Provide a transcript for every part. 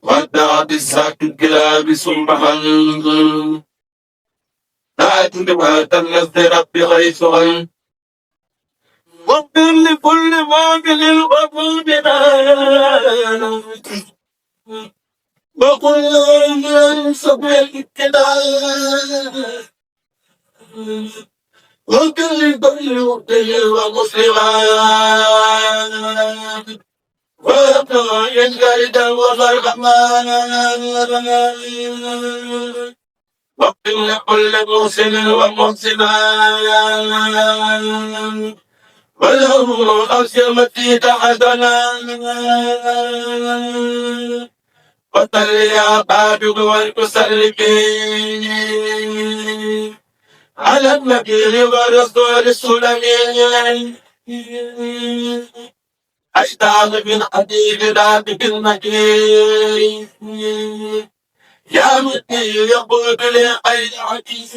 ودعت الساك الكلاب ثم هل دعت بما تنزل ربي غيث غل واغفر لكل باطل وطولنا وقل لهم سبيل الابتداء وكل كل مبتل ومسلمان ويبقى ينقلد وفرحمان واغفر لكل محسن ومحسنان ولهم خشيتي تحتنا وصل يا بابك والمسلمين على النبي والرسول السلمين أشتاق من حديث ذاتك المكين يا مكي يقول لي خير حديث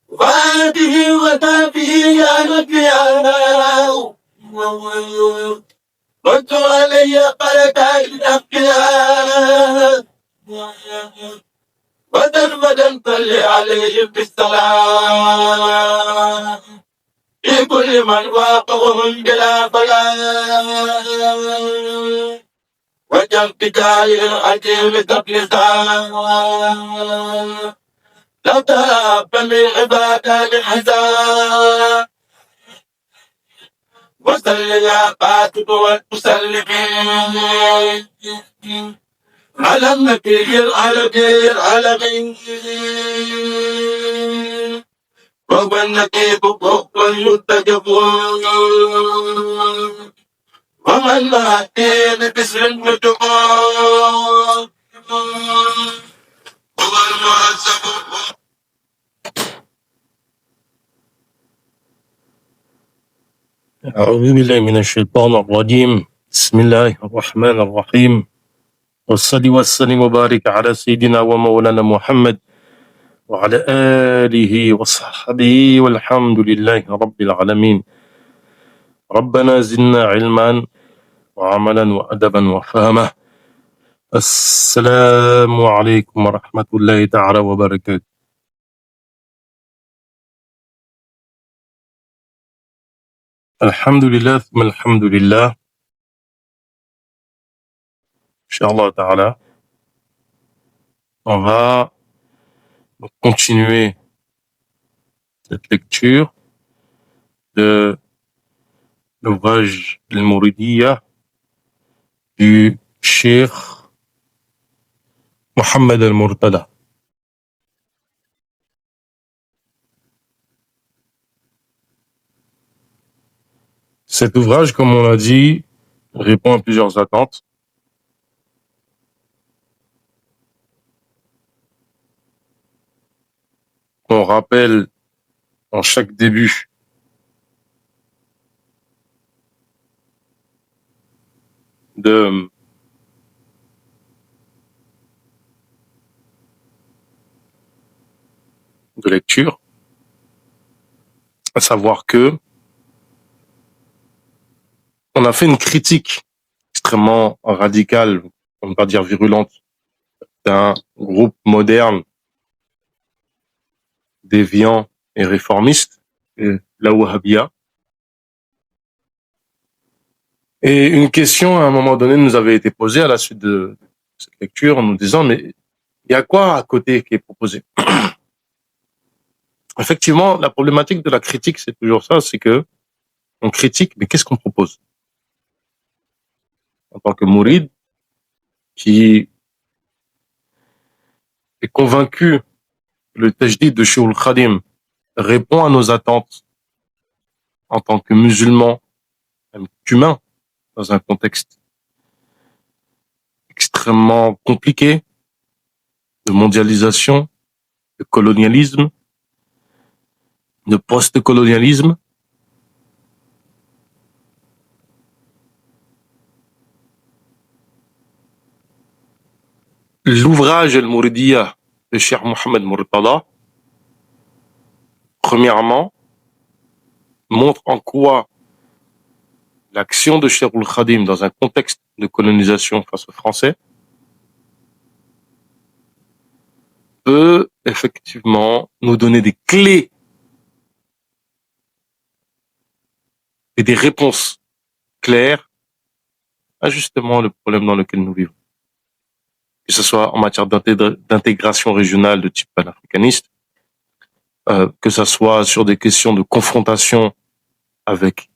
وهذه وتابه يا نبي رد علي بركات الأنبياء ودربدا صلي عليهم بالسلام في كل من واقعهم بلا فلان وجل بجاه العجيب تقلصان لو تاب من عبادة الحزان وصل يا قاتب والمسلمين على النبي العربي العالمين وهو النقيب فوق المنتجب ومن مهدين باسم النجوم هو المعذب أعوذ بالله من الشيطان الرجيم بسم الله الرحمن الرحيم والصلاة والسلام وبارك على سيدنا ومولانا محمد وعلى آله وصحبه والحمد لله رب العالمين ربنا زدنا علما وعملا وأدبا وفهما السلام عليكم ورحمة الله تعالى وبركاته. الحمد لله ثم الحمد لله. Inch'Allah Ta'ala, on va continuer cette lecture de l'ouvrage Al-Mouridiyya du Cheikh Mohammed Al-Murtada. Cet ouvrage, comme on l'a dit, répond à plusieurs attentes. On rappelle en chaque début de lecture, à savoir que on a fait une critique extrêmement radicale, pour ne pas dire virulente, d'un groupe moderne, déviant et réformiste, la Wahhabiyya. Et une question, à un moment donné, nous avait été posée à la suite de cette lecture, en nous disant, mais il y a quoi à côté qui est proposé? Effectivement, la problématique de la critique, c'est toujours ça, c'est que on critique, mais qu'est-ce qu'on propose? En tant que mouride, qui est convaincu que le tajdid de Cheikh al-Khadim répond à nos attentes en tant que musulmans, même qu'humains, dans un contexte extrêmement compliqué de mondialisation, de colonialisme, de post-colonialisme. L'ouvrage Al-Mouridiyya de Cheikh Mohammed Murtada, premièrement, montre en quoi l'action de Cheikh Al-Khadim dans un contexte de colonisation face aux Français peut effectivement nous donner des clés et des réponses claires à justement le problème dans lequel nous vivons. Que ce soit en matière d'intégration régionale de type panafricaniste, que ce soit sur des questions de confrontation avec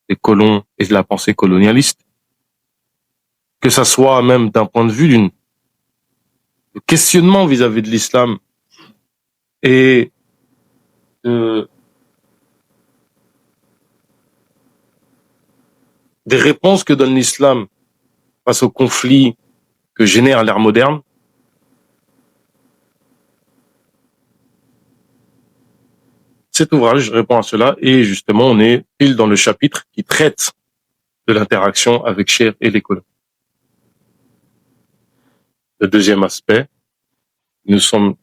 les colons et de la pensée colonialiste, que ça soit même d'un point de vue de questionnement vis-à-vis de l'islam et des réponses que donne l'islam face aux conflits que génère l'ère moderne. Cet ouvrage répond à cela et justement on est pile dans le chapitre qui traite de l'interaction avec Cheikh et les colons. Le deuxième aspect, nous sommes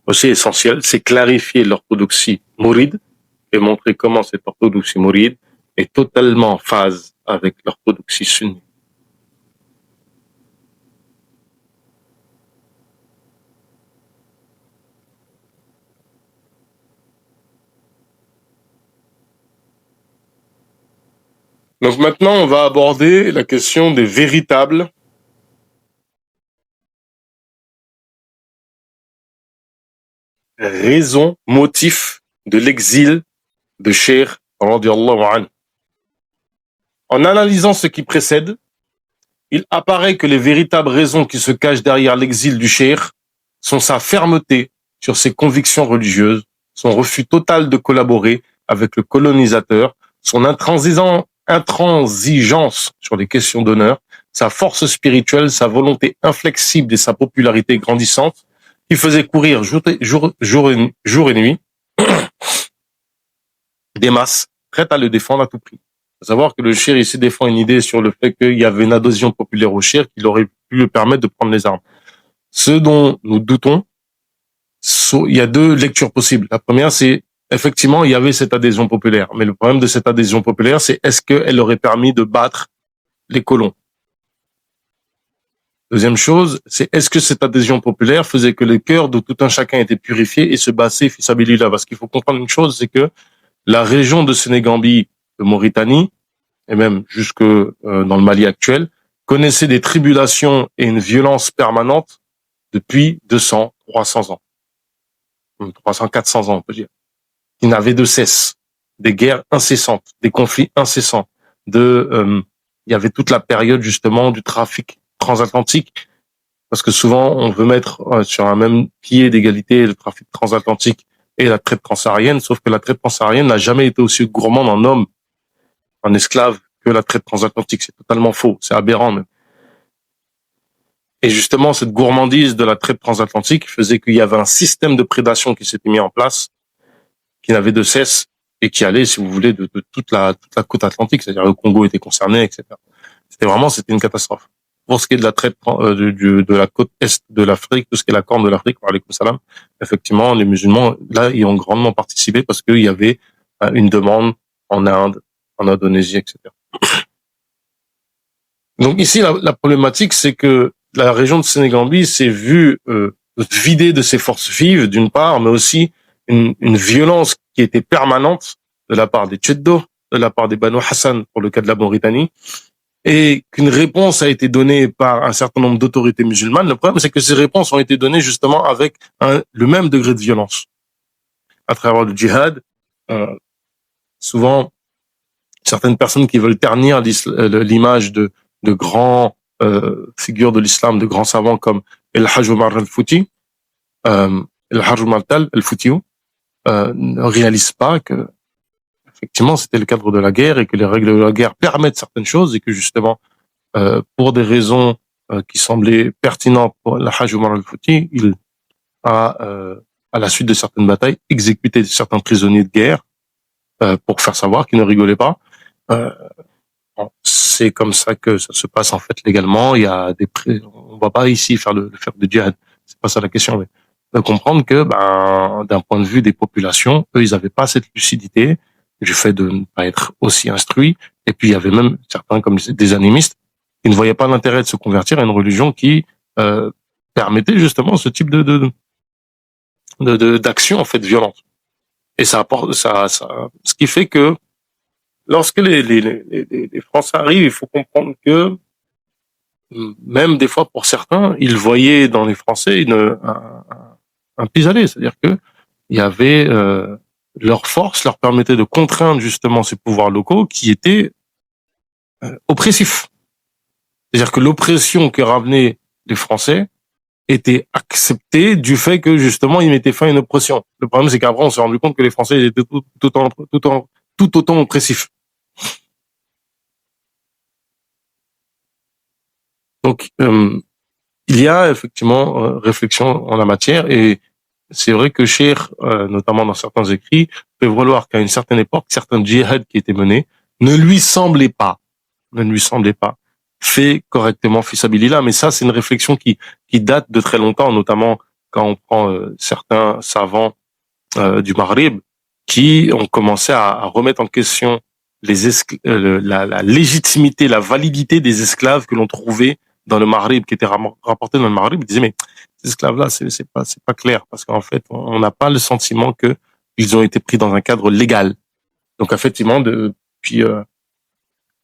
aussi essentiel, c'est clarifier l'orthodoxie mouride et montrer comment cette orthodoxie mouride est totalement en phase avec l'orthodoxie sunnite. Donc maintenant, on va aborder la question des véritables raisons, motifs de l'exil de Cheikh radiallahu anhu. En analysant ce qui précède, il apparaît que les véritables raisons qui se cachent derrière l'exil du Cheikh sont sa fermeté sur ses convictions religieuses, son refus total de collaborer avec le colonisateur, son intransigeance sur les questions d'honneur, sa force spirituelle, sa volonté inflexible et sa popularité grandissante, qui faisait courir jour et nuit des masses prêtes à le défendre à tout prix. Il faut savoir que le Cheikh ici défend une idée sur le fait qu'il y avait une adhésion populaire au Cheikh qui aurait pu lui permettre de prendre les armes. Ce dont nous doutons, il y a deux lectures possibles. La première, c'est effectivement, il y avait cette adhésion populaire. Mais le problème de cette adhésion populaire, c'est est-ce qu'elle aurait permis de battre les colons? Deuxième chose, c'est est-ce que cette adhésion populaire faisait que le cœur de tout un chacun était purifié et se bassait fils là. Parce qu'il faut comprendre une chose, c'est que la région de Sénégambie, de Mauritanie, et même jusque dans le Mali actuel, connaissait des tribulations et une violence permanente depuis 200, 300 ans. 300, 400 ans, on peut dire. Qui n'avaient de cesse. Des guerres incessantes, des conflits incessants. Il y avait toute la période justement du trafic transatlantique, parce que souvent on veut mettre sur un même pied d'égalité le trafic transatlantique et la traite transsaharienne, sauf que la traite transsaharienne n'a jamais été aussi gourmande en hommes, en esclaves, que la traite transatlantique. C'est totalement faux, c'est aberrant même. Et justement, cette gourmandise de la traite transatlantique faisait qu'il y avait un système de prédation qui s'était mis en place, qui n'avait de cesse et qui allait, si vous voulez, de toute la côte atlantique, c'est-à-dire le Congo était concerné, etc. C'était une catastrophe. Pour ce qui est de la traite de la côte est de l'Afrique, tout ce qui est la corne de l'Afrique, alaykoum salam, effectivement, les musulmans, là, y ont grandement participé parce qu'il y avait une demande en Inde, en Indonésie, etc. Donc ici, la problématique, c'est que la région de Sénégambie s'est vue vidée de ses forces vives, d'une part, mais aussi une violence qui était permanente de la part des Tcheddo, de la part des Banu Hassan, pour le cas de la Mauritanie, et qu'une réponse a été donnée par un certain nombre d'autorités musulmanes. Le problème, c'est que ces réponses ont été données justement avec le même degré de violence. À travers le djihad, souvent, certaines personnes qui veulent ternir l'image de grands figures de l'islam, de grands savants comme El-Hajj Omar al-Fouti, El-Hajj Omar al-Fouti, ne réalisent pas que effectivement c'était le cadre de la guerre et que les règles de la guerre permettent certaines choses et que justement pour des raisons qui semblaient pertinentes pour El-Hajj Omar al-Fouti, il a à la suite de certaines batailles exécuté certains prisonniers de guerre pour faire savoir qu'il ne rigolait pas. C'est comme ça que ça se passe en fait légalement. Il y a on va pas ici faire le djihad. C'est pas ça la question, mais de comprendre que, d'un point de vue des populations, eux, ils avaient pas cette lucidité. du fait de ne pas être aussi instruits. Et puis il y avait même certains, comme des animistes, qui ne voyaient pas l'intérêt de se convertir à une religion qui permettait justement ce type d'action en fait violente. Et ça apporte ce qui fait que lorsque les Français arrivent, il faut comprendre que même des fois pour certains, ils voyaient dans les Français un pis-aller, c'est-à-dire que il y avait leur force leur permettait de contraindre justement ces pouvoirs locaux qui étaient oppressifs. C'est-à-dire que l'oppression que ramenaient les Français était acceptée du fait que justement ils mettaient fin à une oppression. Le problème c'est qu'après on s'est rendu compte que les Français étaient tout autant oppressifs. Donc il y a effectivement réflexion en la matière et c'est vrai que Cheikh, notamment dans certains écrits, fait valoir qu'à une certaine époque, certains djihad qui étaient menés ne lui semblaient pas fait correctement fissabilillah. Mais ça, c'est une réflexion qui date de très longtemps, notamment quand on prend certains savants du Maghreb qui ont commencé à remettre en question la légitimité, la validité des esclaves que l'on trouvait dans le Maghreb, qui étaient rapportés dans le Maghreb. Ils disaient, mais ces esclaves-là, c'est pas clair, parce qu'en fait, on n'a pas le sentiment que ils ont été pris dans un cadre légal. Donc, effectivement, depuis à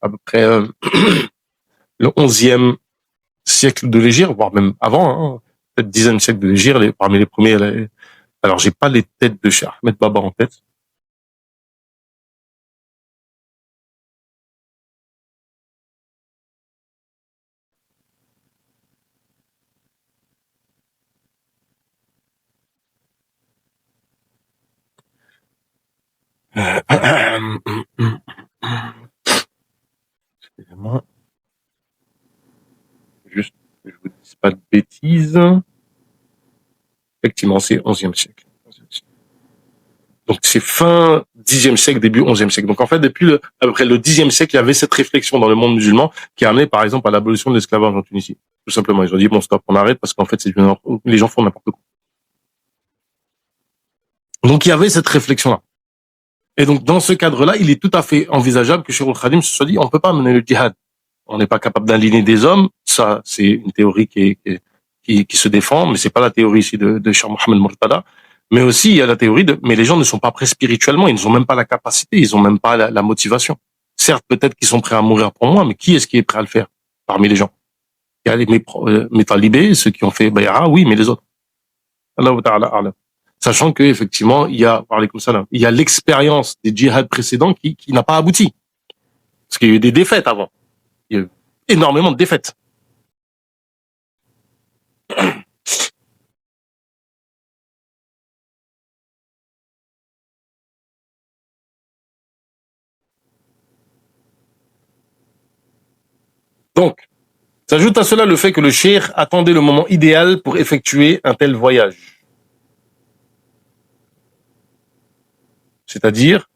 peu près le 11e siècle de l'Hégire, voire même avant, hein, peut-être 10e siècle de l'Hégire, parmi les premiers. Alors, j'ai pas les têtes de Cheikh Ahmed Baba en tête. Excusez-moi, juste que je vous dise pas de bêtises. Effectivement, c'est 11e siècle. Donc c'est fin 10e siècle, début 11e siècle. Donc en fait, depuis à peu près le 10e siècle, il y avait cette réflexion dans le monde musulman qui a amené par exemple à l'abolition de l'esclavage en Tunisie. Tout simplement, ils ont dit bon stop, on arrête parce qu'en fait les gens font n'importe quoi. Donc il y avait cette réflexion-là. Et donc dans ce cadre-là, il est tout à fait envisageable que Cheikh Al-Khadim se soit dit on peut pas mener le djihad. On n'est pas capable d'aligner des hommes. Ça, c'est une théorie qui se défend, mais c'est pas la théorie ici de Cheikh Mohamed Murtada. Mais aussi, il y a la théorie mais les gens ne sont pas prêts spirituellement, ils n'ont même pas la capacité, ils n'ont même pas la motivation. Certes, peut-être qu'ils sont prêts à mourir pour moi, mais qui est-ce qui est prêt à le faire parmi les gens? Il y a mes talibés, ceux qui ont fait bay'a, oui, mais les autres. Allahu ta'ala a'lam. Sachant que effectivement, il y a l'expérience des djihad précédents qui n'a pas abouti. Parce qu'il y a eu des défaites avant. Il y a eu énormément de défaites. Donc, s'ajoute à cela le fait que le cheikh attendait le moment idéal pour effectuer un tel voyage. C'est-à-dire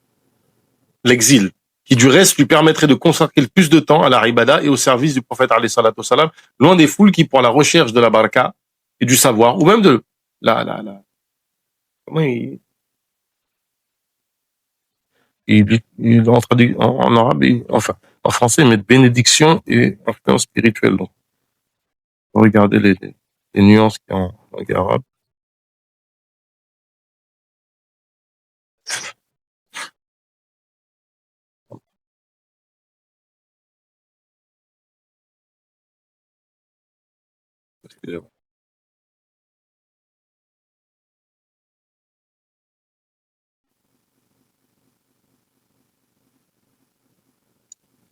l'exil, qui du reste lui permettrait de consacrer le plus de temps à la ibada et au service du prophète alayhi salatu wassalam, loin des foules qui, pour la recherche de la baraka et du savoir, ou même de comment en arabe, enfin, en français, ils mettent bénédiction et influence spirituelle. Donc, regardez les nuances qu'il y a en langue arabe. Excusez-moi.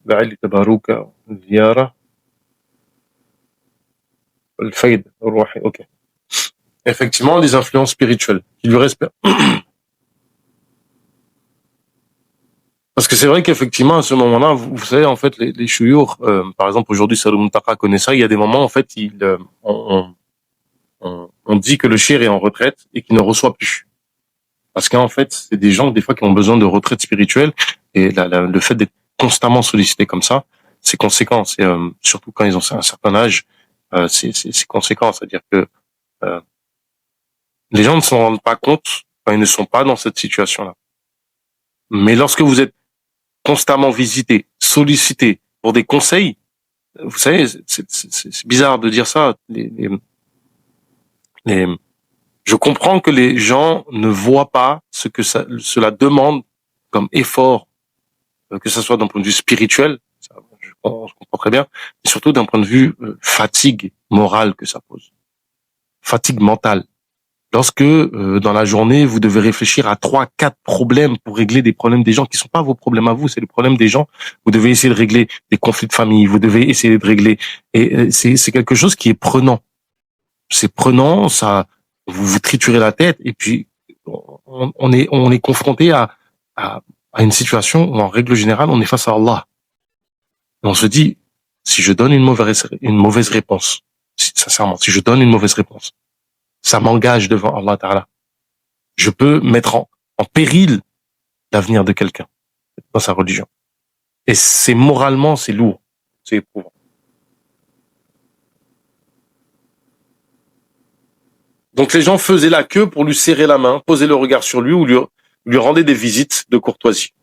لعل تبارك زيارة الفيض الروحي. Ok. Effectivement, les influences spirituelles qui lui restent. Parce que c'est vrai qu'effectivement, à ce moment-là, vous savez, en fait, les chouyours, par exemple, aujourd'hui, Salou Muntaka connaît ça, il y a des moments, en fait, on dit que le shir est en retraite et qu'il ne reçoit plus. Parce qu'en fait, c'est des gens, des fois, qui ont besoin de retraite spirituelle et le fait d'être constamment sollicité comme ça, c'est conséquent. C'est, surtout quand ils ont un certain âge, c'est conséquent. C'est-à-dire que les gens ne s'en rendent pas compte quand ils ne sont pas dans cette situation-là. Mais lorsque vous êtes constamment visité, sollicité pour des conseils, vous savez, c'est bizarre de dire ça. Je comprends que les gens ne voient pas ce que cela demande comme effort, que ce soit d'un point de vue spirituel, ça, je comprends très bien, mais surtout d'un point de vue fatigue morale que ça pose, fatigue mentale. Lorsque dans la journée, vous devez réfléchir à 3, 4 problèmes pour régler des problèmes des gens qui sont pas vos problèmes à vous, c'est les problèmes des gens. Vous devez essayer de régler des conflits de famille, vous devez essayer de régler, et c'est quelque chose qui est prenant. C'est prenant, ça, vous triturez la tête, et puis on est confronté à une situation où en règle générale, on est face à Allah. Et on se dit, si je donne une mauvaise réponse, sincèrement, si je donne une mauvaise réponse, ça m'engage devant Allah Ta'ala. Je peux mettre en péril l'avenir de quelqu'un dans sa religion. Et c'est moralement, c'est lourd, c'est éprouvant. Donc les gens faisaient la queue pour lui serrer la main, poser le regard sur lui ou lui rendaient des visites de courtoisie.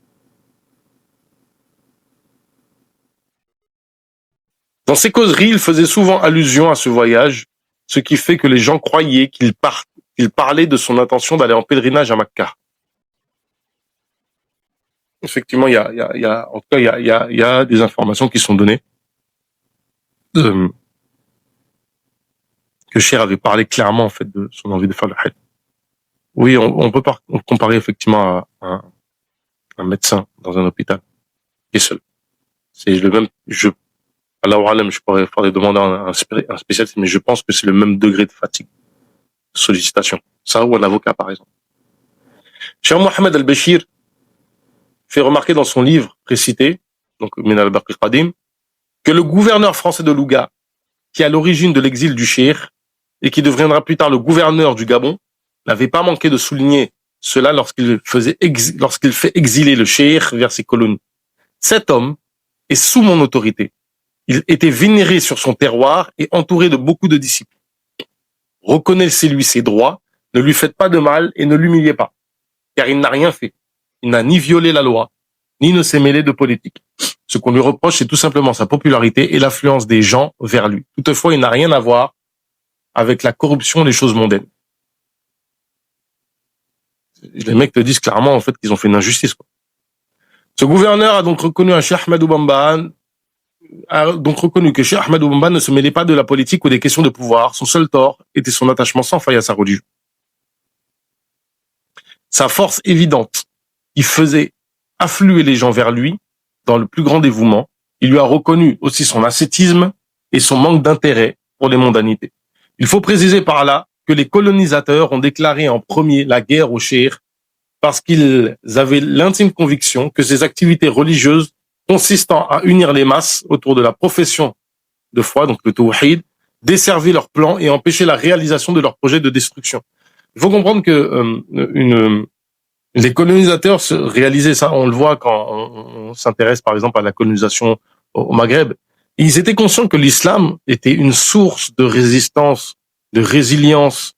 Dans ses causeries, il faisait souvent allusion à ce voyage, ce qui fait que les gens croyaient qu'il parlait de son intention d'aller en pèlerinage à Makka. Effectivement, il y a, en tout cas, il y a des informations qui sont données. Que Cheikh avait parlé clairement, en fait, de son envie de faire le hajj. Oui, on peut comparer effectivement à un médecin dans un hôpital qui est seul. C'est le même, Allahu alam, je pourrais faire des demandes à un spécialiste, mais je pense que c'est le même degré de fatigue, de sollicitation. Ça ou un avocat, par exemple. Cheikh Mohamed Al-Béchir fait remarquer dans son livre précité, donc Min al-Baqi Qadim, que le gouverneur français de Louga, qui est à l'origine de l'exil du Cheikh, et qui deviendra plus tard le gouverneur du Gabon, n'avait pas manqué de souligner cela lorsqu'il fait exiler le Cheikh vers ses colonies. Cet homme est sous mon autorité. Il était vénéré sur son terroir et entouré de beaucoup de disciples. Reconnaissez-lui ses droits, ne lui faites pas de mal et ne l'humiliez pas, car il n'a rien fait. Il n'a ni violé la loi, ni ne s'est mêlé de politique. Ce qu'on lui reproche, c'est tout simplement sa popularité et l'affluence des gens vers lui. Toutefois, il n'a rien à voir avec la corruption et les choses mondaines. Les mecs te disent clairement, en fait, qu'ils ont fait une injustice, quoi. Ce gouverneur a donc reconnu à Cheikh Ahmadou Bamba, que Cheikh Ahmadou Bamba ne se mêlait pas de la politique ou des questions de pouvoir. Son seul tort était son attachement sans faille à sa religion. Sa force évidente, qui faisait affluer les gens vers lui dans le plus grand dévouement, il lui a reconnu aussi son ascétisme et son manque d'intérêt pour les mondanités. Il faut préciser par là que les colonisateurs ont déclaré en premier la guerre au cheikh parce qu'ils avaient l'intime conviction que ces activités religieuses consistant à unir les masses autour de la profession de foi, donc le tawhid, desservaient leurs plans et empêchaient la réalisation de leurs projets de destruction. Il faut comprendre que les colonisateurs réalisaient ça. On le voit quand on s'intéresse par exemple à la colonisation au Maghreb. Ils étaient conscients que l'islam était une source de résistance, de résilience,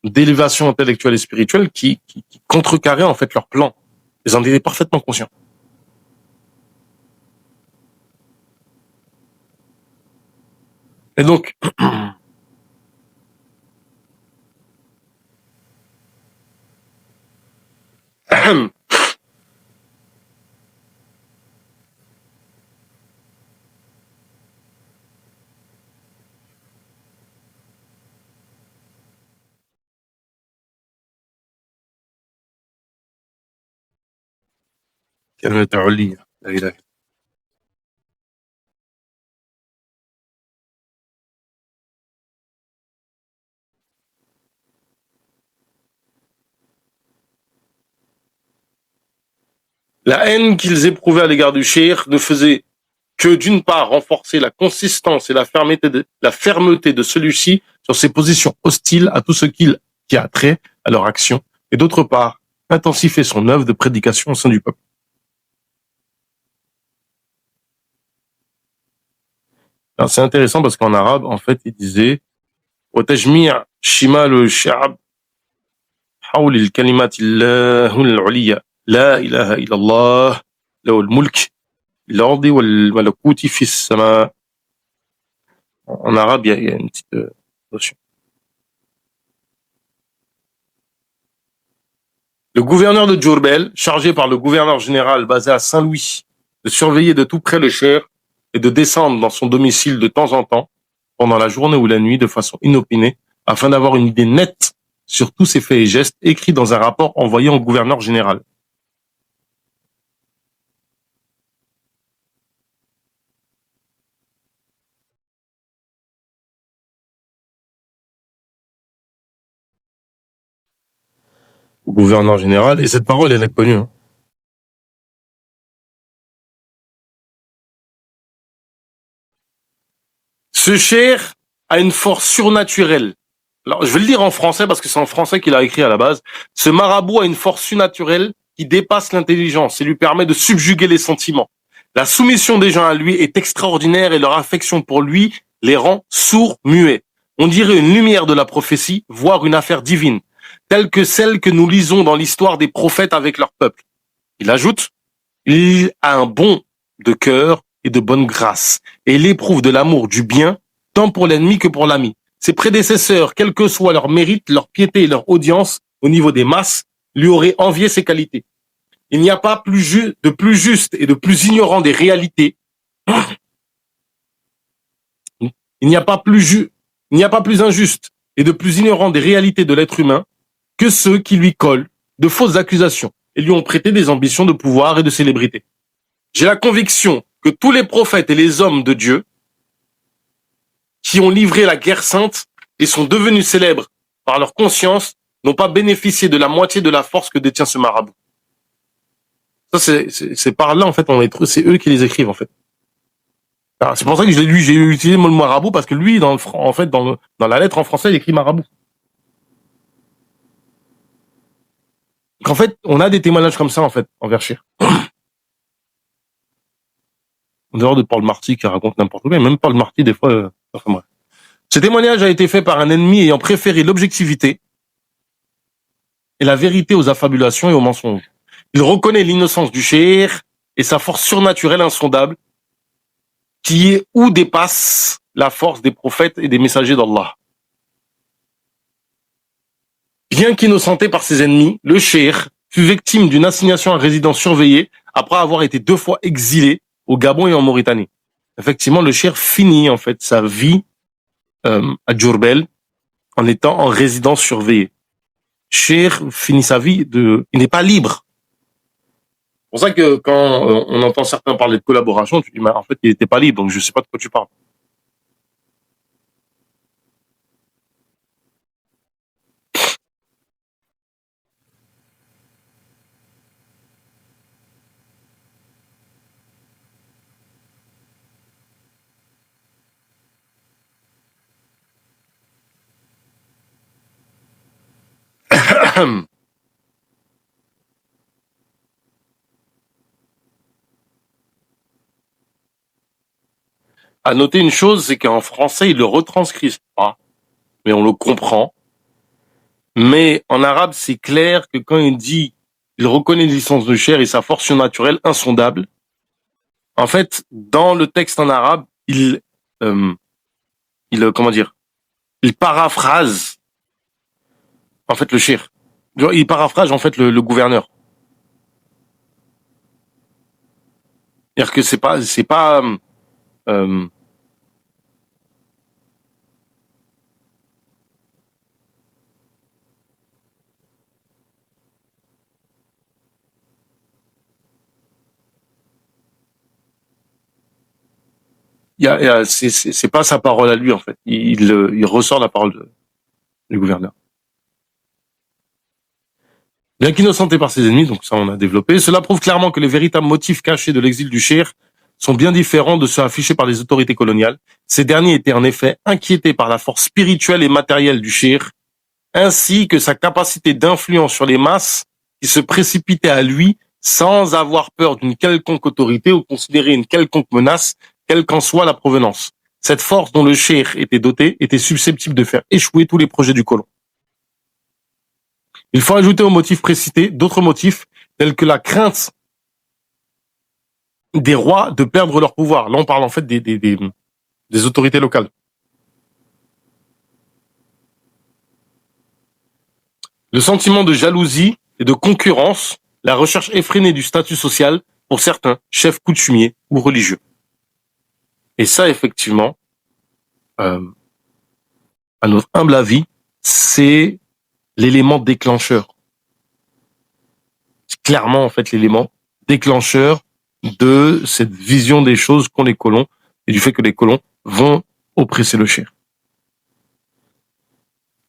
d'élévation intellectuelle et spirituelle qui contrecarrait en fait leur plan. Ils en étaient parfaitement conscients. Et donc, كلمة عليا لا إله. La haine qu'ils éprouvaient à l'égard du cheikh ne faisait que d'une part renforcer la consistance et la fermeté de celui-ci sur ses positions hostiles à tout ce qui a trait à leur action, et d'autre part intensifier son œuvre de prédication au sein du peuple. Alors c'est intéressant parce qu'en arabe, en fait, il disait وتجميع شمال الشعب حول الكلمات الله العليا La ilaha illallah, lahu al-mulk, l'ardi wal malakuti fis sama. En arabe, il y a une petite notion. Le gouverneur de Djourbel, chargé par le gouverneur général basé à Saint-Louis de surveiller de tout près le cheikh et de descendre dans son domicile de temps en temps, pendant la journée ou la nuit, de façon inopinée, afin d'avoir une idée nette sur tous ses faits et gestes, écrits dans un rapport envoyé au gouverneur général. Au gouverneur général, et cette parole, elle est connue. Hein. Ce cheikh a une force surnaturelle. Alors, je vais le dire en français parce que c'est en français qu'il a écrit à la base. Ce marabout a une force surnaturelle qui dépasse l'intelligence et lui permet de subjuguer les sentiments. La soumission des gens à lui est extraordinaire et leur affection pour lui les rend sourds, muets. On dirait une lumière de la prophétie, voire une affaire divine, telle que celle que nous lisons dans l'histoire des prophètes avec leur peuple. Il ajoute, il a un bon de cœur et de bonne grâce, et il éprouve de l'amour du bien, tant pour l'ennemi que pour l'ami. Ses prédécesseurs, quel que soit leur mérite, leur piété et leur audience, au niveau des masses, lui auraient envié ses qualités. Il n'y a pas de plus juste et de plus ignorant des réalités. Il n'y a pas plus injuste et de plus ignorant des réalités de l'être humain que ceux qui lui collent de fausses accusations et lui ont prêté des ambitions de pouvoir et de célébrité. J'ai la conviction que tous les prophètes et les hommes de Dieu qui ont livré la guerre sainte et sont devenus célèbres par leur conscience n'ont pas bénéficié de la moitié de la force que détient ce marabout. Ça, c'est par là, en fait, c'est eux qui les écrivent, en fait. Alors, c'est pour ça que j'ai utilisé le mot marabout, parce que lui, dans la lettre en français, il écrit marabout. Donc, en fait, on a des témoignages comme ça, en fait, envers Cheikh. En dehors de Paul Marty qui raconte n'importe quoi, même Paul Marty, des fois, enfin bref. Ce témoignage a été fait par un ennemi ayant préféré l'objectivité et la vérité aux affabulations et aux mensonges. Il reconnaît l'innocence du cheikh et sa force surnaturelle insondable qui est ou dépasse la force des prophètes et des messagers d'Allah. Bien qu'innocenté par ses ennemis, le cheikh fut victime d'une assignation à résidence surveillée après avoir été 2 fois exilé au Gabon et en Mauritanie. Effectivement, le cheikh finit en fait sa vie à Djourbel en étant en résidence surveillée. Cheikh finit sa vie il n'est pas libre. C'est pour ça que quand on entend certains parler de collaboration, tu dis mais en fait il n'était pas libre, donc je sais pas de quoi tu parles. À noter une chose, c'est qu'en français, ils le retranscrivent pas, mais on le comprend. Mais en arabe, c'est clair que quand il dit, il reconnaît l'existence de chair et sa force surnaturelle insondable. En fait, dans le texte en arabe, comment dire, il paraphrase, en fait, le shir. Il paraphrase, en fait, le gouverneur. C'est-à-dire que c'est pas, euh, c'est pas sa parole à lui, en fait. Il ressort la parole du gouverneur. Bien qu'innocenté par ses ennemis, donc ça on a développé, cela prouve clairement que les véritables motifs cachés de l'exil du cheikh sont bien différents de ceux affichés par les autorités coloniales. Ces derniers étaient en effet inquiétés par la force spirituelle et matérielle du cheikh, ainsi que sa capacité d'influence sur les masses qui se précipitaient à lui sans avoir peur d'une quelconque autorité ou considérer une quelconque menace, quelle qu'en soit la provenance. Cette force dont le cheikh était doté était susceptible de faire échouer tous les projets du colon. Il faut ajouter aux motifs précités d'autres motifs telles que la crainte des rois de perdre leur pouvoir. Là, on parle en fait des autorités locales. Le sentiment de jalousie et de concurrence, la recherche effrénée du statut social pour certains chefs coutumiers ou religieux. Et ça, effectivement, à notre humble avis, c'est l'élément déclencheur. C'est clairement, en fait, l'élément déclencheur de cette vision des choses qu'ont les colons et du fait que les colons vont oppresser le cheikh.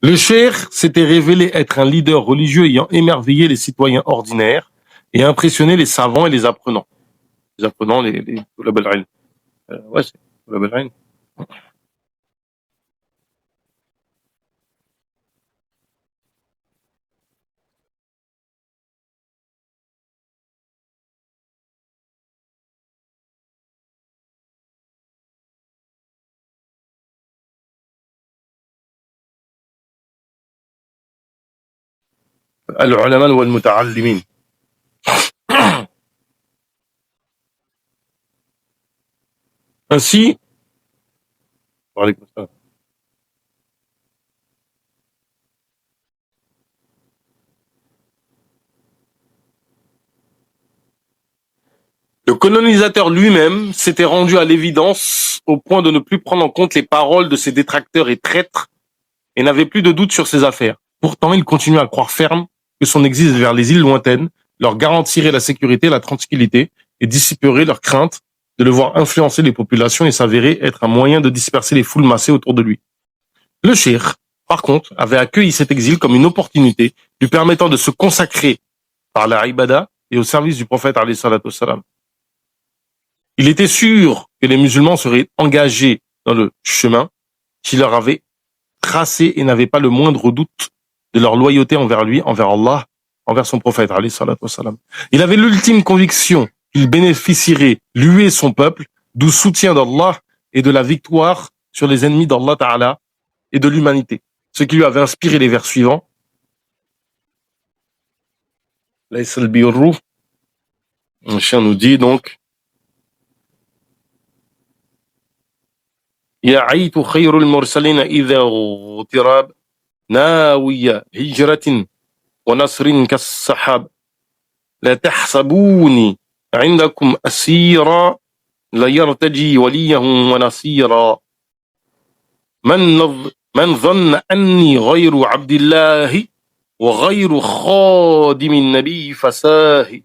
Le cheikh s'était révélé être un leader religieux ayant émerveillé les citoyens ordinaires et impressionné les savants et les apprenants. Les apprenants, les طلاب العلم. Ouais, c'est طلاب العلم. العلماء والمتعلمين. Ainsi, وعليكم السلام. Le colonisateur lui-même s'était rendu à l'évidence au point de ne plus prendre en compte les paroles de ses détracteurs et traîtres et n'avait plus de doute sur ses affaires. Pourtant, il continuait à croire ferme que son exil vers les îles lointaines leur garantirait la sécurité, la tranquillité et dissiperait leur crainte de le voir influencer les populations et s'avérer être un moyen de disperser les foules massées autour de lui. Le cheikh, par contre, avait accueilli cet exil comme une opportunité lui permettant de se consacrer par la ibada et au service du prophète alayhi salatu wassalam. Il était sûr que les musulmans seraient engagés dans le chemin qui leur avait tracé et n'avaient pas le moindre doute de leur loyauté envers lui, envers Allah, envers son prophète, alayhi salatu wassalam. Il avait l'ultime conviction qu'il bénéficierait, lui et son peuple, du soutien d'Allah et de la victoire sur les ennemis d'Allah Ta'ala et de l'humanité. Ce qui lui avait inspiré les vers suivants. Laysa al-birru. Un chien nous dit donc يعيت خير المرسلين إذا اغتراب ناوي هجرة ونصر كالسحاب لا تحسبوني عندكم أسيرا لا يرتجي وليه ونصيرا من ظن أني غير عبد الله وغير خادم النبي فساه.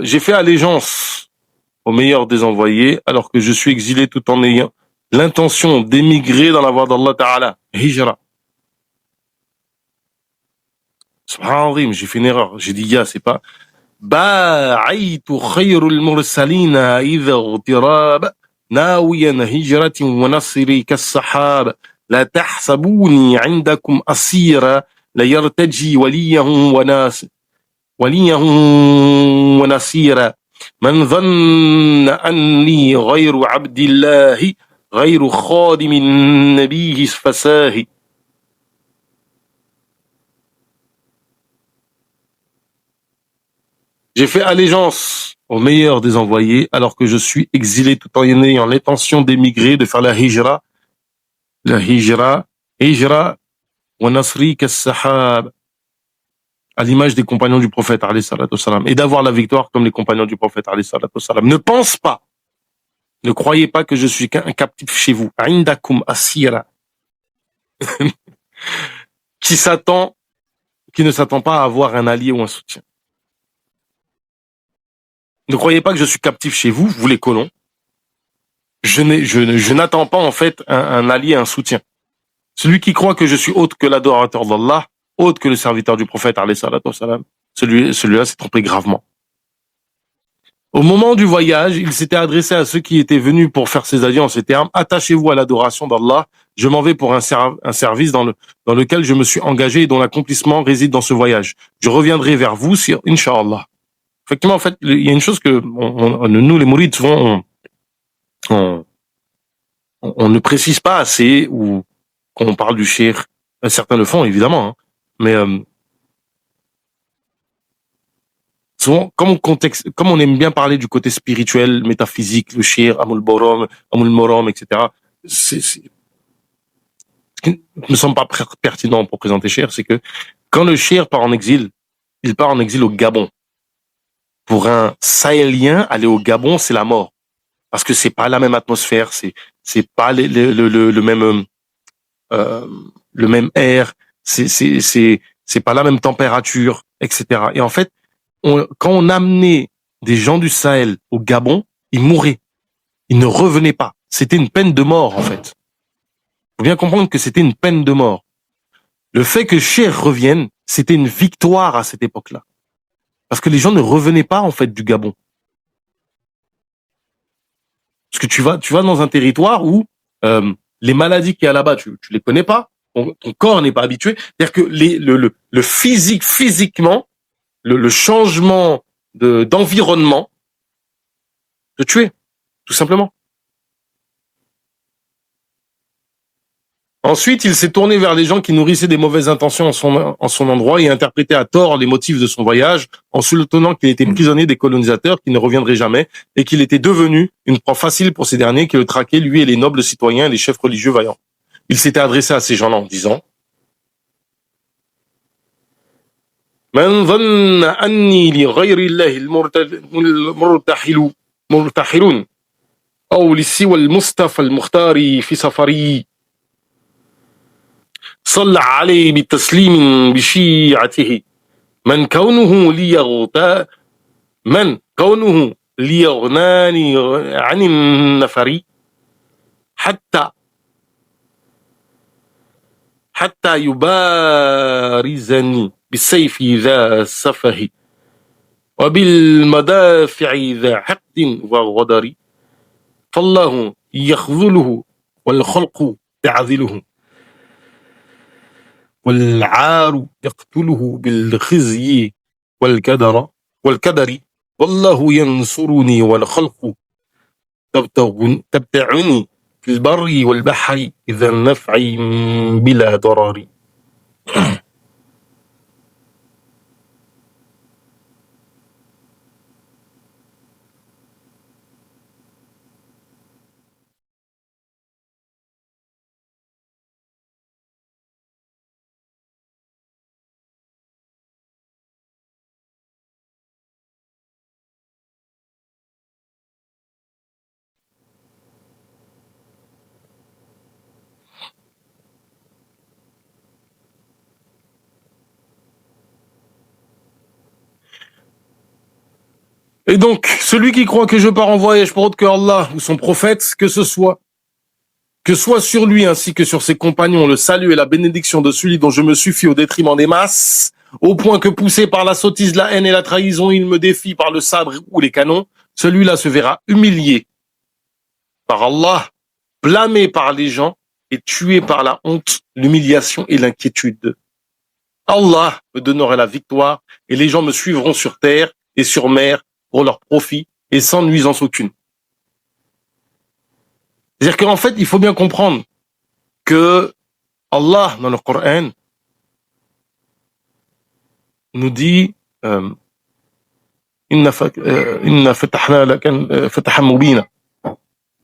J'ai fait allégeance au meilleur des envoyés, alors que je suis exilé tout en ayant l'intention d'émigrer dans la voie d'Allah Ta'ala. Hijra. Subhanallah, j'ai fait une erreur. J'ai dit ya, c'est pas. Ba'aytu khayrul mursalina idha اغتراب ناويا هجرة ونصري كالسحاب لا تحسبوني عندكم أسيرا لا يرتجي وليه ونصيرا من ظن أني غير عبد الله غير خادم النبي فساه. J'ai fait allégeance au meilleur des envoyés alors que je suis exilé tout en ayant l'intention d'émigrer, de faire la hijra, wa nasri kas-sahab, à l'image des compagnons du prophète alayhi salatu wassalam, et d'avoir la victoire comme les compagnons du prophète alayhi salatu wassalam. Ne pense pas, ne croyez pas que je suis qu'un captif chez vous. Indakum asira. Qui ne s'attend pas à avoir un allié ou un soutien. Ne croyez pas que je suis captif chez vous, vous les colons. Je n'attends pas en fait un allié, un soutien. Celui qui croit que je suis autre que l'adorateur d'Allah, autre que le serviteur du prophète alayhi salatu wassalam, celui-là s'est trompé gravement. Au moment du voyage, il s'était adressé à ceux qui étaient venus pour faire ses adieux en ces termes: attachez-vous à l'adoration d'Allah, je m'en vais pour un service dans lequel je me suis engagé et dont l'accomplissement réside dans ce voyage. Je reviendrai vers vous, si, Inch'Allah. Effectivement, en fait, il y a une chose que nous, les mourides, souvent, on ne précise pas assez, ou quand on parle du cheikh, certains le font, évidemment, hein, mais souvent, comme on aime bien parler du côté spirituel, métaphysique, le shir, amul borom, amul morom, etc., ce qui ne me semble pas pertinent pour présenter shir, c'est que quand le shir part en exil, il part en exil au Gabon. Pour un Sahélien, aller au Gabon, c'est la mort. Parce que c'est pas la même atmosphère, c'est pas euh, le même air, c'est pas la même température, etc. Et en fait, quand on amenait des gens du Sahel au Gabon, ils mouraient. Ils ne revenaient pas. C'était une peine de mort, en fait. Faut bien comprendre que c'était une peine de mort. Le fait que Cher revienne, c'était une victoire à cette époque-là. Parce que les gens ne revenaient pas, en fait, du Gabon. Parce que tu vas dans un territoire où les maladies qu'il y a là-bas, tu les connais pas, ton corps n'est pas habitué. C'est-à-dire que le physiquement, le changement d'environnement te tuer, tout simplement. Ensuite, il s'est tourné vers les gens qui nourrissaient des mauvaises intentions en son endroit et interprétaient à tort les motifs de son voyage en soutenant qu'il était prisonnier des colonisateurs qui ne reviendraient jamais et qu'il était devenu une proie facile pour ces derniers qui le traquaient, lui et les nobles citoyens et les chefs religieux vaillants. Il s'était adressé à ces gens-là en disant « من ظن أني لغير الله مرتحل أو لسوى المصطفى المختار في سفري صلى عليه بالتسليم بشيعته من كونه ليغناني عن النفر حتى يبارزني بالسيف ذا السفه وبالمدافع ذا حقد وغدر فالله يخذله والخلق تعذله والعار يقتله بالخزي والكدر والله ينصرني والخلق تبتعني في البر والبحر إذا النفع بلا ضرر. Et donc, celui qui croit que je pars en voyage pour autre que Allah ou son prophète, que soit sur lui ainsi que sur ses compagnons le salut et la bénédiction de celui dont je me suffis au détriment des masses, au point que poussé par la sottise, la haine et la trahison, il me défie par le sabre ou les canons, celui-là se verra humilié par Allah, blâmé par les gens et tué par la honte, l'humiliation et l'inquiétude. Allah me donnera la victoire et les gens me suivront sur terre et sur mer pour leur profit et sans nuisance aucune. C'est-à-dire qu'en fait, il faut bien comprendre que Allah, dans le Coran, nous dit Inna fatahna laka fatahan mubina.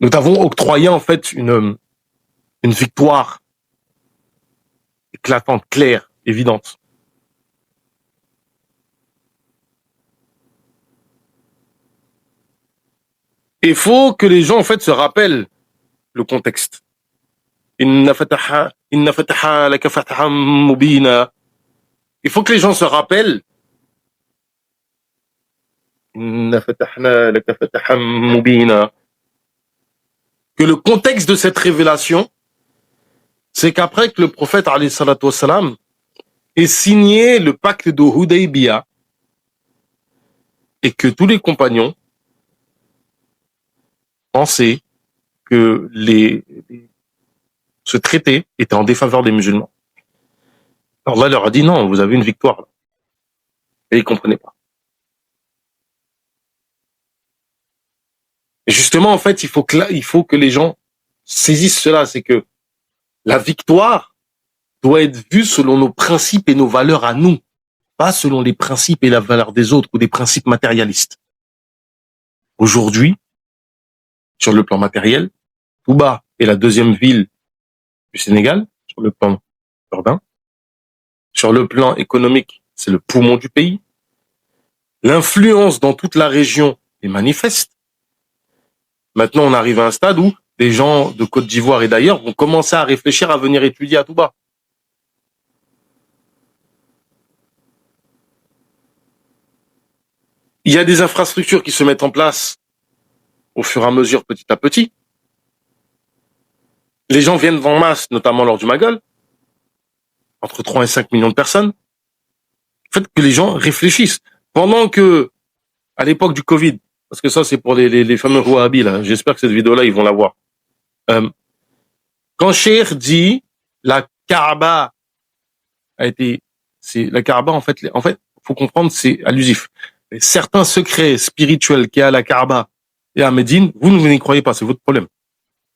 Nous t'avons octroyé en fait une victoire éclatante, claire, évidente. Il faut que les gens en fait se rappellent le contexte. Inna fataha laka fatahan mubina. Il faut que les gens se rappellent Inna fatahna laka fatahan mubina. Que le contexte de cette révélation, c'est qu'après que le prophète alayhi salatu wassalam ait signé le pacte de Hudaybiyah et que tous les compagnons pensaient que ce traité était en défaveur des musulmans. Alors Allah leur a dit non, vous avez une victoire. Et ils ne comprenaient pas. Et justement, en fait, il faut que les gens saisissent cela, c'est que la victoire doit être vue selon nos principes et nos valeurs à nous, pas selon les principes et la valeur des autres ou des principes matérialistes. Aujourd'hui, sur le plan matériel, Touba est la deuxième ville du Sénégal, sur le plan urbain. Sur le plan économique, c'est le poumon du pays. L'influence dans toute la région est manifeste. Maintenant, on arrive à un stade où des gens de Côte d'Ivoire et d'ailleurs vont commencer à réfléchir à venir étudier à Touba. Il y a des infrastructures qui se mettent en place au fur et à mesure, petit à petit. Les gens viennent en masse, notamment lors du Magal, entre 3 et 5 millions de personnes. Le fait que les gens réfléchissent. Pendant que, à l'époque du Covid, parce que ça c'est pour les fameux Wahhabis là, j'espère que cette vidéo-là, ils vont la voir. Quand Cheikh dit la Kaaba a été, c'est la Kaaba en fait, faut comprendre, c'est allusif. Et certains secrets spirituels qu'il y a à la Kaaba et à Médine, vous n'y croyez pas, c'est votre problème.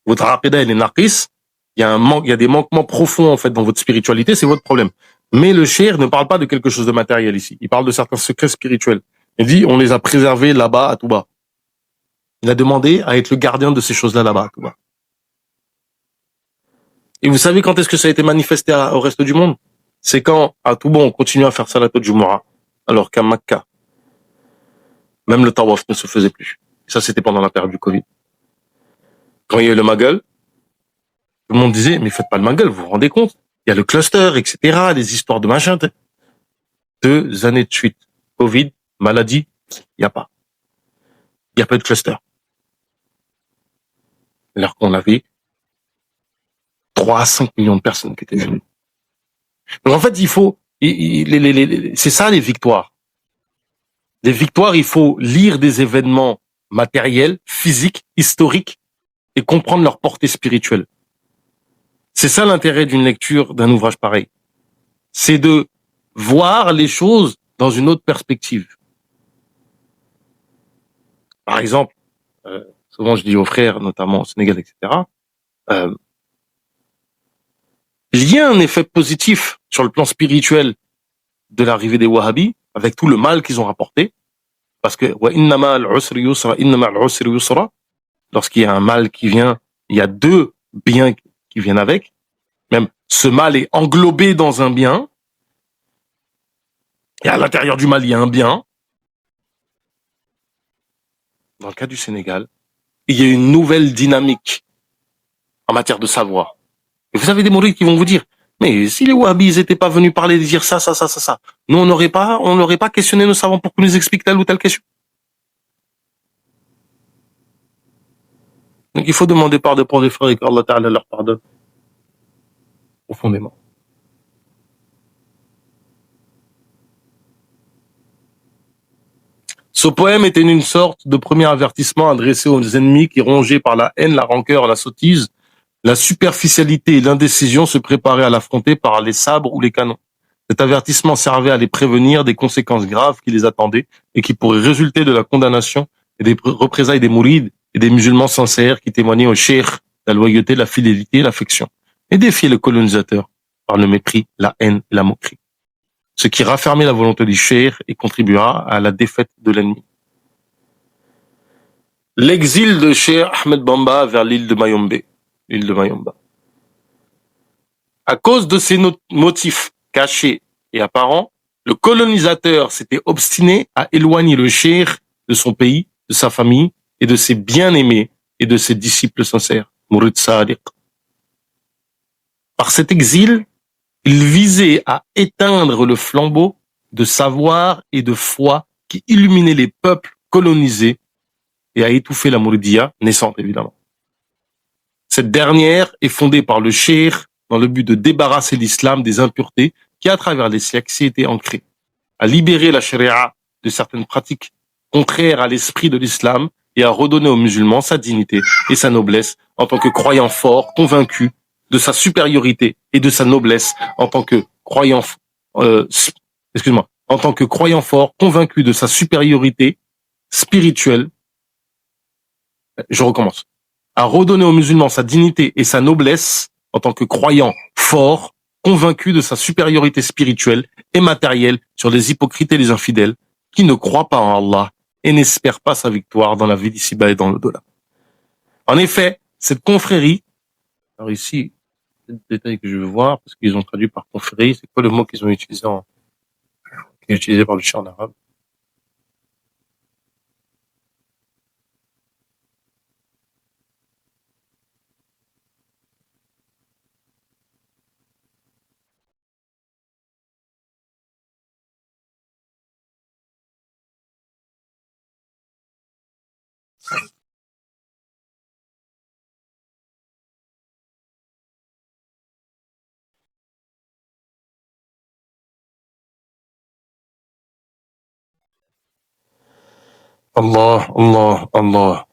Votre aqida, elle est narqis. Il y a il y a des manquements profonds en fait dans votre spiritualité, c'est votre problème. Mais le Cheikh ne parle pas de quelque chose de matériel ici. Il parle de certains secrets spirituels. Il dit, on les a préservés là-bas à Touba. Il a demandé à être le gardien de ces choses-là là-bas à Touba. Et vous savez quand est-ce que ça a été manifesté au reste du monde? C'est quand, à Touba, on continue à faire Salat al-Jumu'ah, alors qu'à Makka, même le tawaf ne se faisait plus. Et ça, c'était pendant la période du Covid. Quand il y a eu le Magal, tout le monde disait, mais faites pas le Magal, vous vous rendez compte? Il y a le cluster, etc., les histoires de machin. 2 années de suite. Covid, maladie, il n'y a pas. Il n'y a pas de cluster. Alors qu'on avait 3 à 5 millions de personnes qui étaient venues. Donc en fait, il faut, c'est ça les victoires. Les victoires, il faut lire des événements matériels, physiques, historiques, et comprendre leur portée spirituelle. C'est ça l'intérêt d'une lecture d'un ouvrage pareil. C'est de voir les choses dans une autre perspective. Par exemple, souvent je dis aux frères, notamment au Sénégal, etc., il y a un effet positif sur le plan spirituel de l'arrivée des Wahhabis, avec tout le mal qu'ils ont rapporté, parce que lorsqu'il y a un mal qui vient, il y a 2 biens qui viennent avec. Même ce mal est englobé dans un bien, et à l'intérieur du mal, il y a un bien. Dans le cas du Sénégal, il y a une nouvelle dynamique en matière de savoir. Et vous avez des mourides qui vont vous dire, mais si les Wahhabis n'étaient pas venus parler, dire ça, nous on n'aurait pas questionné nos savants pour qu'ils nous expliquent telle ou telle question. Donc il faut demander pardon pour les frères et qu'Allah Ta'ala leur pardonne profondément. Ce poème était une sorte de premier avertissement adressé aux ennemis qui, rongés par la haine, la rancœur, la sottise, la superficialité et l'indécision, se préparaient à l'affronter par les sabres ou les canons. Cet avertissement servait à les prévenir des conséquences graves qui les attendaient et qui pourraient résulter de la condamnation et des représailles des mourides et des musulmans sincères qui témoignaient au cheikh la loyauté, la fidélité et l'affection, et défiaient le colonisateur par le mépris, la haine et la moquerie. Ce qui raffermit la volonté du cheikh et contribuera à la défaite de l'ennemi. L'exil de Cheikh Ahmed Bamba vers l'île de Mayomba. À cause de ces motifs cachés et apparents, le colonisateur s'était obstiné à éloigner le cheikh de son pays, de sa famille et de ses bien-aimés et de ses disciples sincères, Mourid Sadiq. Par cet exil, il visait à éteindre le flambeau de savoir et de foi qui illuminait les peuples colonisés et à étouffer la Mouridia naissante, évidemment. Cette dernière est fondée par le cheikh dans le but de débarrasser l'islam des impuretés qui, à travers les siècles, s'y étaient ancrées, à libérer la charia de certaines pratiques contraires à l'esprit de l'islam et à redonner aux musulmans sa dignité et sa noblesse en tant que croyants forts, convaincus de sa supériorité et de sa noblesse en tant que croyants, en tant que croyants forts, convaincus de sa supériorité spirituelle. Je recommence. À redonner aux musulmans sa dignité et sa noblesse en tant que croyants forts, convaincu de sa supériorité spirituelle et matérielle sur les hypocrites et les infidèles qui ne croient pas en Allah et n'espèrent pas sa victoire dans la vie d'ici-bas et dans l'au-delà. En effet, cette confrérie, alors ici, c'est le détail que je veux voir, parce qu'ils ont traduit par confrérie, c'est quoi le mot qu'ils ont utilisé qui est utilisé par le chien en arabe? Allah, Allah, Allah.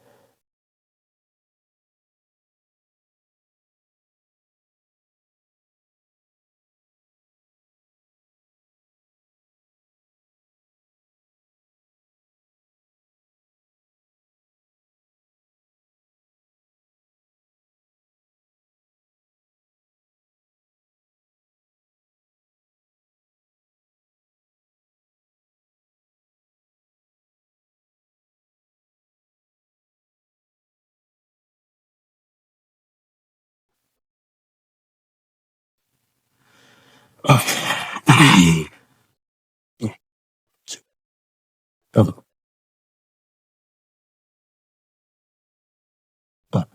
Ah. Pardon. Ah.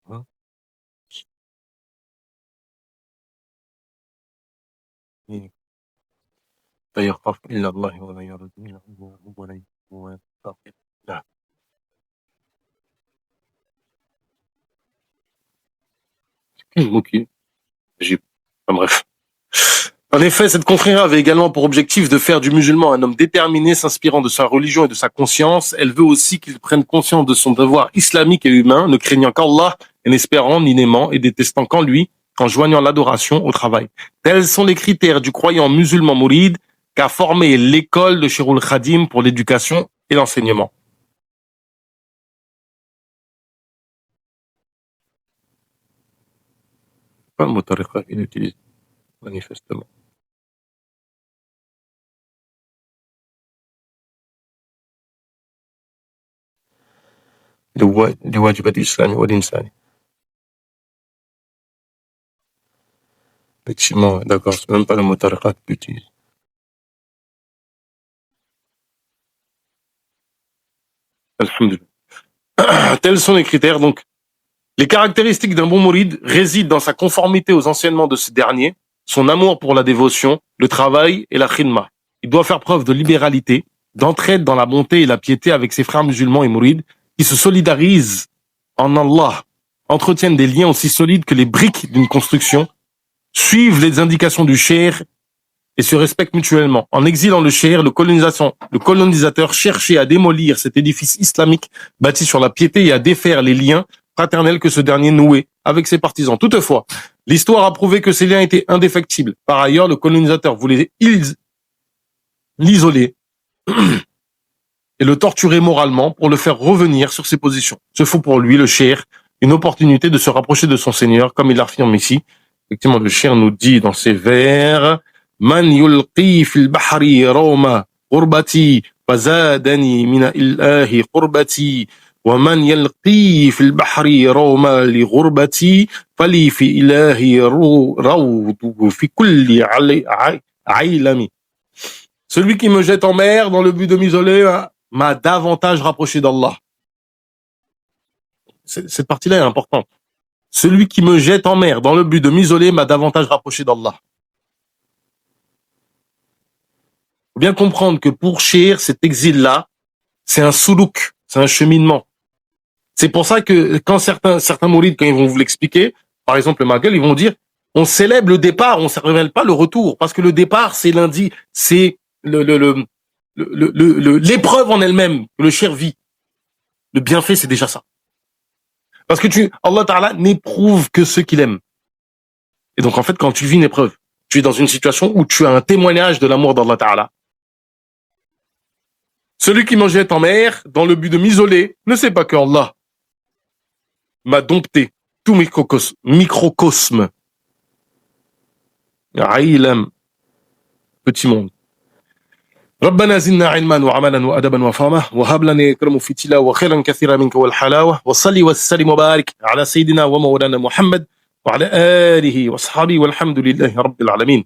Hein? لا يخاف إلا الله ولا يرد منه ولا يتقي. لا. Ok. Enfin, bref. En effet, cette confrérie avait également pour objectif de faire du musulman un homme déterminé, s'inspirant de sa religion et de sa conscience. Elle veut aussi qu'il prenne conscience de son devoir islamique et humain, ne craignant qu'Allah et n'espérant ni n'aimant et détestant qu'en lui, en joignant l'adoration au travail. Tels sont les critères du croyant musulman mouride qu'a formé l'école de Cheiroul Khadim pour l'éducation et l'enseignement. Pas le mot tariqa qu'il utilise, manifestement. لواجبات الإسلام والإنسان. Effectivement, ouais, d'accord, c'est même pas le mot tariqa qu'il utilise. Alhamdulillah. Tels sont les critères, donc. Les caractéristiques d'un bon mouride résident dans sa conformité aux enseignements de ce dernier, son amour pour la dévotion, le travail et la khidma. Il doit faire preuve de libéralité, d'entraide dans la bonté et la piété avec ses frères musulmans et mourides, qui se solidarisent en Allah, entretiennent des liens aussi solides que les briques d'une construction, suivent les indications du cheikh et se respectent mutuellement. En exilant le cheikh, le colonisateur cherchait à démolir cet édifice islamique bâti sur la piété et à défaire les liens fraternels que ce dernier nouait avec ses partisans. Toutefois, l'histoire a prouvé que ces liens étaient indéfectibles. Par ailleurs, le colonisateur voulait l'isoler et le torturer moralement pour le faire revenir sur ses positions. Ce fut pour lui, le cheikh, une opportunité de se rapprocher de son Seigneur, comme il l'affirme ici. Effectivement, le cheikh nous dit dans ses vers, Man yulqi fil bahri rawma qurbati fazadani min illahi qurbati ومن يلقي في البحر روما لغربتي فلي في إلهي روض في كل عيلم. Celui qui me jette en mer dans le but de m'isoler m'a davantage rapproché d'Allah. Cette partie-là est importante. Celui qui me jette en mer dans le but de m'isoler m'a davantage rapproché d'Allah. Il faut bien comprendre que pour Shir, cet exil-là, c'est un soulouk, c'est un cheminement. C'est pour ça que quand certains mourides, quand ils vont vous l'expliquer, par exemple le Maghal, ils vont dire, on célèbre le départ, on ne révèle pas le retour, parce que le départ, c'est lundi, c'est l'épreuve en elle-même que le Shir vit. Le bienfait, c'est déjà ça. Parce que Allah Ta'ala n'éprouve que ceux qu'il aime. Et donc, en fait, quand tu vis une épreuve, tu es dans une situation où tu as un témoignage de l'amour d'Allah Ta'ala. Celui qui me jette en mer, dans le but de m'isoler, ne sait pas que Allah m'a dompté tout microcosme. عيلم, petit monde. ربنا زدنا علما وعملا وأدبا وفهما وهب لنا يا أكرم في تلاوة خيرا كثيرا منك والحلاوة وصلي وسلم وبارك على سيدنا ومولانا محمد وعلى آله وأصحابه والحمد لله رب العالمين.